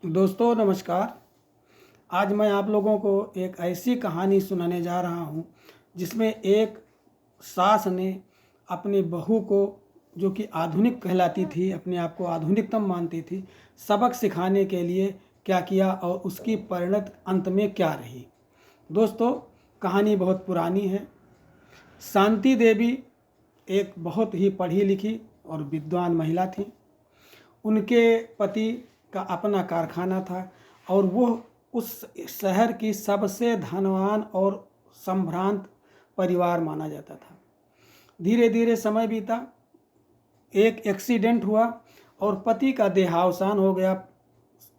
दोस्तों नमस्कार। आज मैं आप लोगों को एक ऐसी कहानी सुनाने जा रहा हूँ जिसमें एक सास ने अपनी बहू को, जो कि आधुनिक कहलाती थी, अपने आप को आधुनिकतम मानती थी, सबक सिखाने के लिए क्या किया और उसकी परिणत अंत में क्या रही। दोस्तों, कहानी बहुत पुरानी है। शांति देवी एक बहुत ही पढ़ी लिखी और विद्वान महिला थी। उनके पति का अपना कारखाना था और वो उस शहर की सबसे धनवान और संभ्रांत परिवार माना जाता था। धीरे धीरे समय बीता, एक एक्सीडेंट हुआ और पति का देहावसान हो गया।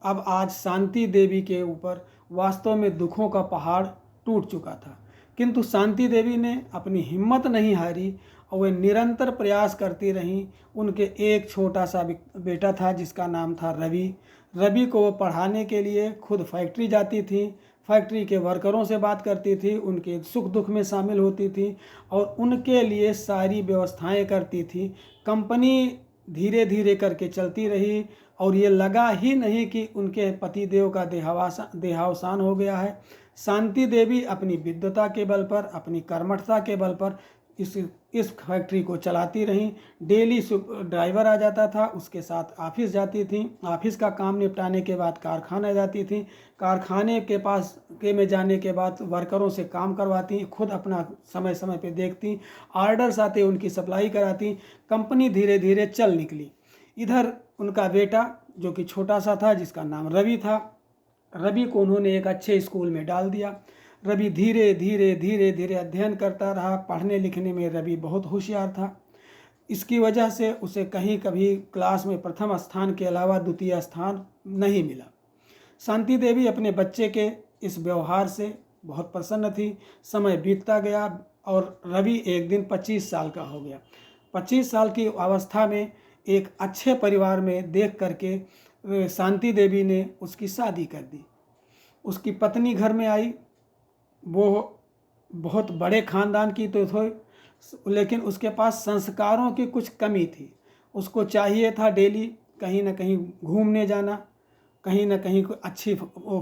अब आज शांति देवी के ऊपर वास्तव में दुखों का पहाड़ टूट चुका था, किंतु शांति देवी ने अपनी हिम्मत नहीं हारी और वे निरंतर प्रयास करती रहीं। उनके एक छोटा सा बेटा था जिसका नाम था रवि। रवि को वो पढ़ाने के लिए खुद फैक्ट्री जाती थी, फैक्ट्री के वर्करों से बात करती थी, उनके सुख दुख में शामिल होती थी और उनके लिए सारी व्यवस्थाएं करती थी। कंपनी धीरे धीरे करके चलती रही और ये लगा ही नहीं कि उनके पतिदेव का देहावसान हो गया है। शांति देवी अपनी विद्वता के बल पर, अपनी कर्मठता के बल पर इस फैक्ट्री को चलाती रहीं। डेली ड्राइवर आ जाता था, उसके साथ ऑफिस जाती थी, ऑफिस का काम निपटाने के बाद कारखाना जाती थी, कारखाने के पास में जाने के बाद वर्करों से काम करवाती, खुद अपना समय समय पे देखती, ऑर्डर्स आते उनकी सप्लाई कराती। कंपनी धीरे धीरे चल निकली। इधर उनका बेटा जो कि छोटा सा था, जिसका नाम रवि था, रवि को उन्होंने एक अच्छे स्कूल में डाल दिया। रवि धीरे धीरे धीरे धीरे अध्ययन करता रहा। पढ़ने लिखने में रवि बहुत होशियार था। इसकी वजह से उसे कहीं कभी क्लास में प्रथम स्थान के अलावा द्वितीय स्थान नहीं मिला। शांति देवी अपने बच्चे के इस व्यवहार से बहुत प्रसन्न थी। समय बीतता गया और रवि एक दिन 25 साल का हो गया। 25 साल की अवस्था में एक अच्छे परिवार में देख करके शांति देवी ने उसकी शादी कर दी। उसकी पत्नी घर में आई। वो बहुत बड़े खानदान की तो थी, लेकिन उसके पास संस्कारों की कुछ कमी थी। उसको चाहिए था डेली कहीं ना कहीं घूमने जाना, कहीं ना कहीं कोई अच्छी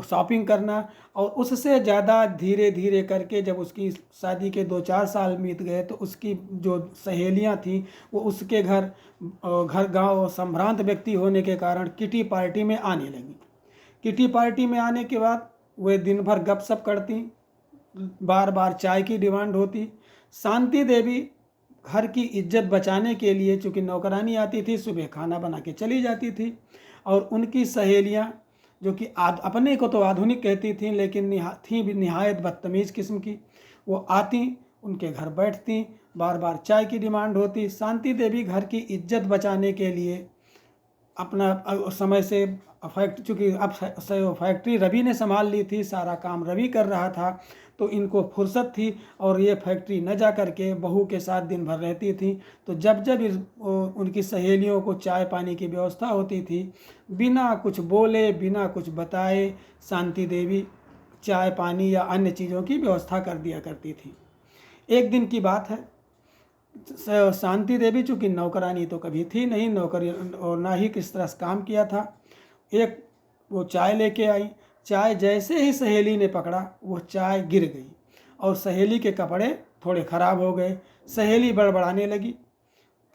शॉपिंग करना, और उससे ज़्यादा धीरे धीरे करके जब उसकी शादी के 2-4 साल बीत गए तो उसकी जो सहेलियां थीं वो उसके घर गांव संभ्रांत व्यक्ति होने के कारण किटी पार्टी में आने लगी। किटी पार्टी में आने के बाद वे दिन भर गपशप करती, बार बार चाय की डिमांड होती। शांति देवी घर की इज्जत बचाने के लिए, चूँकि नौकरानी आती थी, सुबह खाना बना के चली जाती थी और उनकी सहेलियां, जो कि अपने को तो आधुनिक कहती थीं लेकिन थीं भी निहायत बदतमीज़ किस्म की, वो आती, उनके घर बैठती, बार बार चाय की डिमांड होती। शांति देवी घर की इज्जत बचाने के लिए अपना समय से चूँकि अब फैक्ट्री रवि ने संभाल ली थी, सारा काम रवि कर रहा था, तो इनको फुर्सत थी और ये फैक्ट्री न जा कर के बहू के साथ दिन भर रहती थी। तो जब जब उनकी सहेलियों को चाय पानी की व्यवस्था होती थी, बिना कुछ बोले बिना कुछ बताए शांति देवी चाय पानी या अन्य चीज़ों की व्यवस्था कर दिया करती थी। एक दिन की बात है, शांति देवी चूँकि नौकरानी तो कभी थी नहीं, नौकरी और ना ही किस तरह से काम किया था, एक वो चाय लेके आई। चाय जैसे ही सहेली ने पकड़ा, वो चाय गिर गई और सहेली के कपड़े थोड़े ख़राब हो गए। सहेली बड़बड़ाने लगी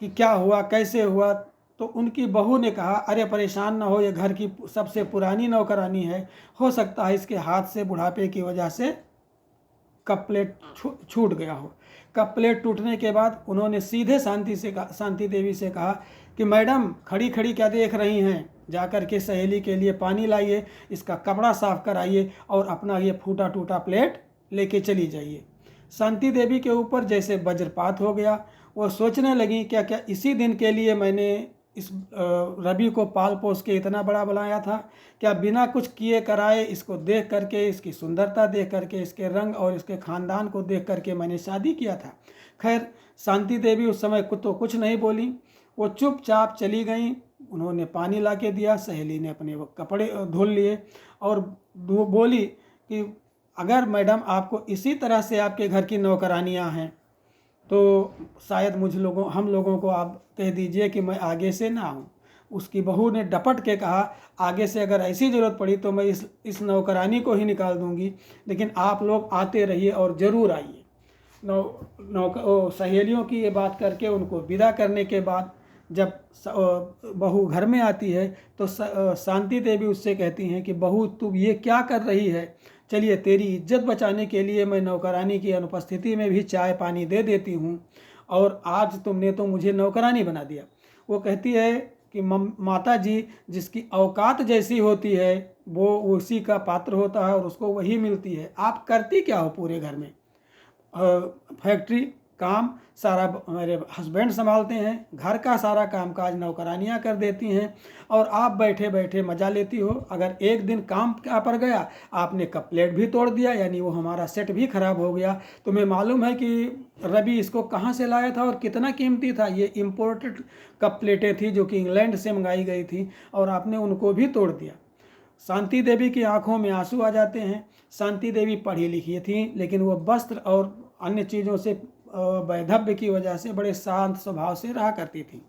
कि क्या हुआ, कैसे हुआ। तो उनकी बहू ने कहा, अरे परेशान ना हो, ये घर की सबसे पुरानी नौकरानी है, हो सकता है इसके हाथ से बुढ़ापे की वजह से कप प्लेट छूट गया हो। कप प्लेट टूटने के बाद उन्होंने सीधे शांति देवी से कहा कि मैडम खड़ी खड़ी क्या देख रही हैं, जाकर के सहेली के लिए पानी लाइए, इसका कपड़ा साफ कराइए और अपना ये फूटा टूटा प्लेट लेके चली जाइए। शांति देवी के ऊपर जैसे वज्रपात हो गया। वो सोचने लगी, क्या क्या इसी दिन के लिए मैंने इस रवि को पाल पोस के इतना बड़ा बनाया था? क्या बिना कुछ किए कराए इसको देख करके, इसकी सुंदरता देख करके, इसके रंग और इसके ख़ानदान को देख करके मैंने शादी किया था? खैर, शांति देवी उस समय तो कुछ नहीं बोली, वो चुपचाप चली गई। उन्होंने पानी ला के दिया, सहेली ने अपने वो कपड़े धुल लिए और बोली कि अगर मैडम आपको इसी तरह से आपके घर की नौकरानियां हैं तो शायद हम लोगों को आप कह दीजिए कि मैं आगे से ना आऊँ। उसकी बहू ने डपट के कहा, आगे से अगर ऐसी ज़रूरत पड़ी तो मैं इस नौकरानी को ही निकाल दूंगी, लेकिन आप लोग आते रहिए और ज़रूर आइए। सहेलियों की ये बात करके उनको विदा करने के बाद जब बहू घर में आती है तो शांति देवी उससे कहती हैं कि बहू तू ये क्या कर रही है, चलिए तेरी इज्जत बचाने के लिए मैं नौकरानी की अनुपस्थिति में भी चाय पानी दे देती हूँ, और आज तुमने तो मुझे नौकरानी बना दिया। वो कहती है कि माता जी, जिसकी औकात जैसी होती है वो उसी का पात्र होता है और उसको वही मिलती है। आप करती क्या हो पूरे घर में? फैक्ट्री काम सारा मेरे हस्बैंड संभालते हैं, घर का सारा कामकाज नौकरानियां कर देती हैं, और आप बैठे बैठे मज़ा लेती हो। अगर एक दिन काम क्या पर गया, आपने कप प्लेट भी तोड़ दिया, यानी वो हमारा सेट भी ख़राब हो गया। तुम्हें मालूम है कि रवि इसको कहाँ से लाया था और कितना कीमती था? ये इम्पोर्टेड कप प्लेटें थी जो कि इंग्लैंड से मंगाई गई थी, और आपने उनको भी तोड़ दिया। शांति देवी की आंखों में आंसू आ जाते हैं। शांति देवी पढ़ी लिखी थी, लेकिन वो वस्त्र और अन्य चीज़ों से वैधव्य की वजह से बड़े शांत स्वभाव से रहा करती थी।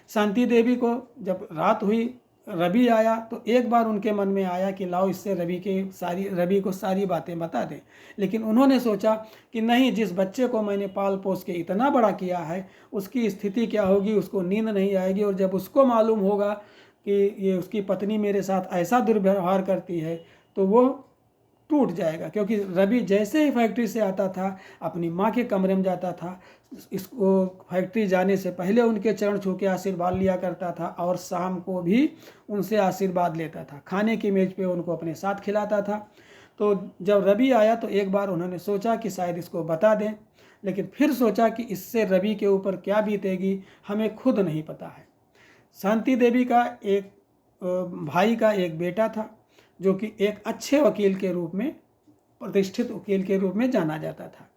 शांति देवी को जब रात हुई, रवि आया, तो एक बार उनके मन में आया कि लाओ इससे रवि को सारी बातें बता दें। लेकिन उन्होंने सोचा कि नहीं, जिस बच्चे को मैंने पाल पोस के इतना बड़ा किया है उसकी स्थिति क्या होगी, उसको नींद नहीं आएगी, और जब उसको मालूम होगा कि ये उसकी पत्नी मेरे साथ ऐसा दुर्व्यवहार करती है तो वो टूट जाएगा। क्योंकि रवि जैसे ही फैक्ट्री से आता था, अपनी माँ के कमरे में जाता था, इसको फैक्ट्री जाने से पहले उनके चरण छू के आशीर्वाद लिया करता था, और शाम को भी उनसे आशीर्वाद लेता था, खाने की मेज पे उनको अपने साथ खिलाता था। तो जब रवि आया तो एक बार उन्होंने सोचा कि शायद इसको बता दें, लेकिन फिर सोचा कि इससे रवि के ऊपर क्या बीतेगी हमें खुद नहीं पता है। शांति देवी का एक भाई का एक बेटा था जो कि एक अच्छे वकील के रूप में, प्रतिष्ठित वकील के रूप में जाना जाता था।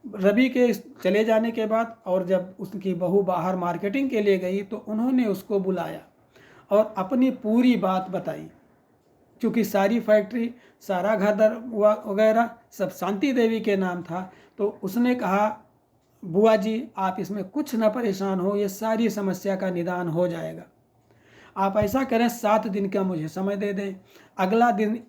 रवि के चले जाने के बाद और जब उसकी बहू बाहर मार्केटिंग के लिए गई तो उन्होंने उसको बुलाया और अपनी पूरी बात बताई। क्योंकि सारी फैक्ट्री, सारा घर वगैरह सब शांति देवी के नाम था, तो उसने कहा, बुआ जी आप इसमें कुछ न परेशान हो, ये सारी समस्या का निदान हो जाएगा। आप ऐसा करें, 7 दिन का मुझे समय दे दें। अगला दिन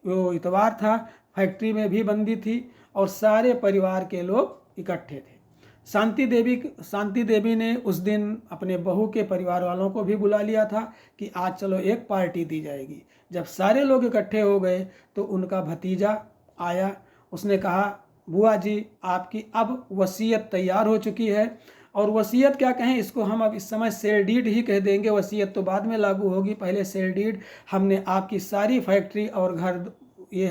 वो इतवार था, फैक्ट्री में भी बंदी थी और सारे परिवार के लोग इकट्ठे थे। शांति देवी ने उस दिन अपने बहू के परिवार वालों को भी बुला लिया था कि आज चलो एक पार्टी दी जाएगी। जब सारे लोग इकट्ठे हो गए तो उनका भतीजा आया। उसने कहा, बुआ जी आपकी अब वसीयत तैयार हो चुकी है। और वसीयत क्या कहें, इसको हम अब इस समय सेल डीड ही कह देंगे, वसीयत तो बाद में लागू होगी, पहले सेल डीड। हमने आपकी सारी फैक्ट्री और घर ये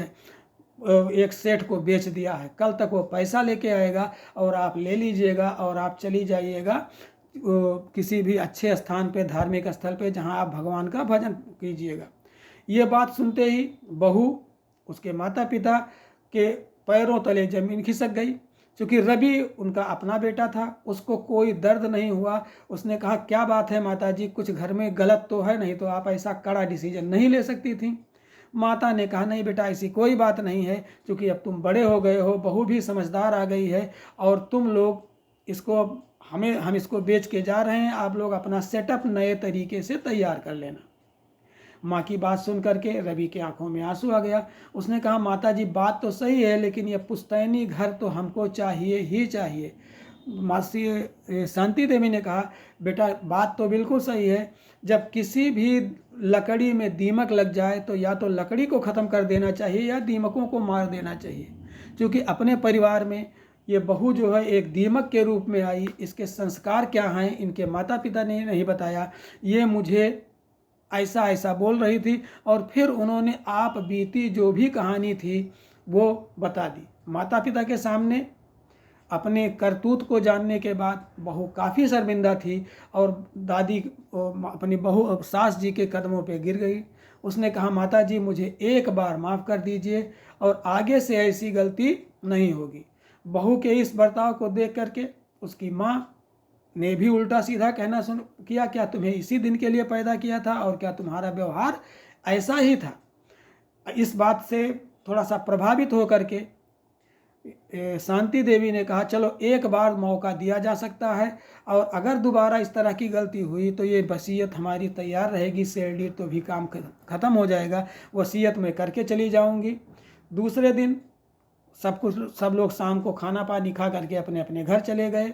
एक सेठ को बेच दिया है। कल तक वो पैसा लेके आएगा और आप ले लीजिएगा और आप चली जाइएगा किसी भी अच्छे स्थान पे, धार्मिक स्थल पे, जहां आप भगवान का भजन कीजिएगा। ये बात सुनते ही बहू उसके माता पिता के पैरों तले जमीन खिसक गई। क्योंकि रवि उनका अपना बेटा था, उसको कोई दर्द नहीं हुआ। उसने कहा, क्या बात है माताजी, कुछ घर में गलत तो है नहीं, तो आप ऐसा कड़ा डिसीजन नहीं ले सकती थी। माता ने कहा, नहीं बेटा ऐसी कोई बात नहीं है, क्योंकि अब तुम बड़े हो गए हो, बहू भी समझदार आ गई है, और तुम लोग इसको हम इसको बेच के जा रहे हैं, आप लोग अपना सेटअप नए तरीके से तैयार कर लेना। माँ की बात सुन करके रवि की आंखों में आंसू आ गया। उसने कहा, माताजी बात तो सही है, लेकिन ये पुश्तैनी घर तो हमको चाहिए ही चाहिए। मासी शांति देवी ने कहा, बेटा बात तो बिल्कुल सही है, जब किसी भी लकड़ी में दीमक लग जाए तो या तो लकड़ी को ख़त्म कर देना चाहिए या दीमकों को मार देना चाहिए। क्योंकि अपने परिवार में ये बहू जो है एक दीमक के रूप में आई। इसके संस्कार क्या हैं इनके माता पिता ने नहीं बताया। ये मुझे ऐसा ऐसा बोल रही थी, और फिर उन्होंने आप बीती जो भी कहानी थी वो बता दी। माता पिता के सामने अपने करतूत को जानने के बाद बहू काफ़ी शर्मिंदा थी और दादी अपनी बहू सास जी के कदमों पे गिर गई। उसने कहा, माताजी मुझे एक बार माफ़ कर दीजिए और आगे से ऐसी गलती नहीं होगी। बहू के इस बर्ताव को देख करके उसकी माँ ने भी उल्टा सीधा कहना किया, क्या तुम्हें इसी दिन के लिए पैदा किया था और क्या तुम्हारा व्यवहार ऐसा ही था? इस बात से थोड़ा सा प्रभावित हो करके शांति देवी ने कहा चलो एक बार मौका दिया जा सकता है, और अगर दोबारा इस तरह की गलती हुई तो ये वसीयत हमारी तैयार रहेगी, शेयर डीड तो भी काम ख़त्म हो जाएगा, वसीयत मैं करके चली जाऊंगी। दूसरे दिन सब लोग शाम को खाना पानी खा करके अपने अपने घर चले गए।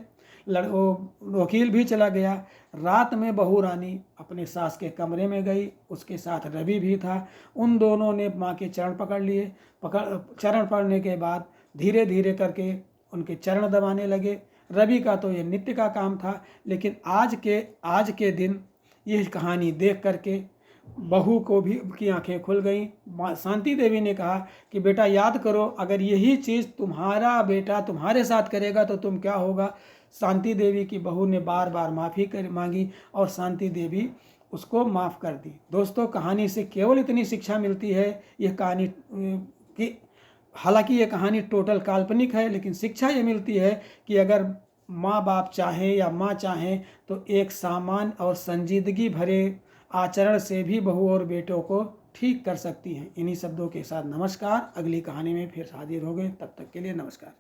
वकील भी चला गया। रात में बहू रानी अपने सास के कमरे में गई, उसके साथ रवि भी था। उन दोनों ने माँ के चरण पकड़ लिए। चरण पकड़ने के बाद धीरे धीरे करके उनके चरण दबाने लगे। रवि का तो ये नित्य का काम था, लेकिन आज के दिन यह कहानी देख करके बहू को भी की आंखें खुल गईं। शांति देवी ने कहा कि बेटा याद करो, अगर यही चीज़ तुम्हारा बेटा तुम्हारे साथ करेगा तो तुम क्या होगा। शांति देवी की बहू ने बार बार माफ़ी मांगी और शांति देवी उसको माफ़ कर दी। दोस्तों, कहानी से केवल इतनी शिक्षा मिलती है, यह कहानी कि हालांकि ये कहानी टोटल काल्पनिक है, लेकिन शिक्षा ये मिलती है कि अगर माँ बाप चाहें या माँ चाहें तो एक सामान्य और संजीदगी भरे आचरण से भी बहू और बेटों को ठीक कर सकती हैं। इन्हीं शब्दों के साथ नमस्कार। अगली कहानी में फिर हाजिर होंगे, तब तक के लिए नमस्कार।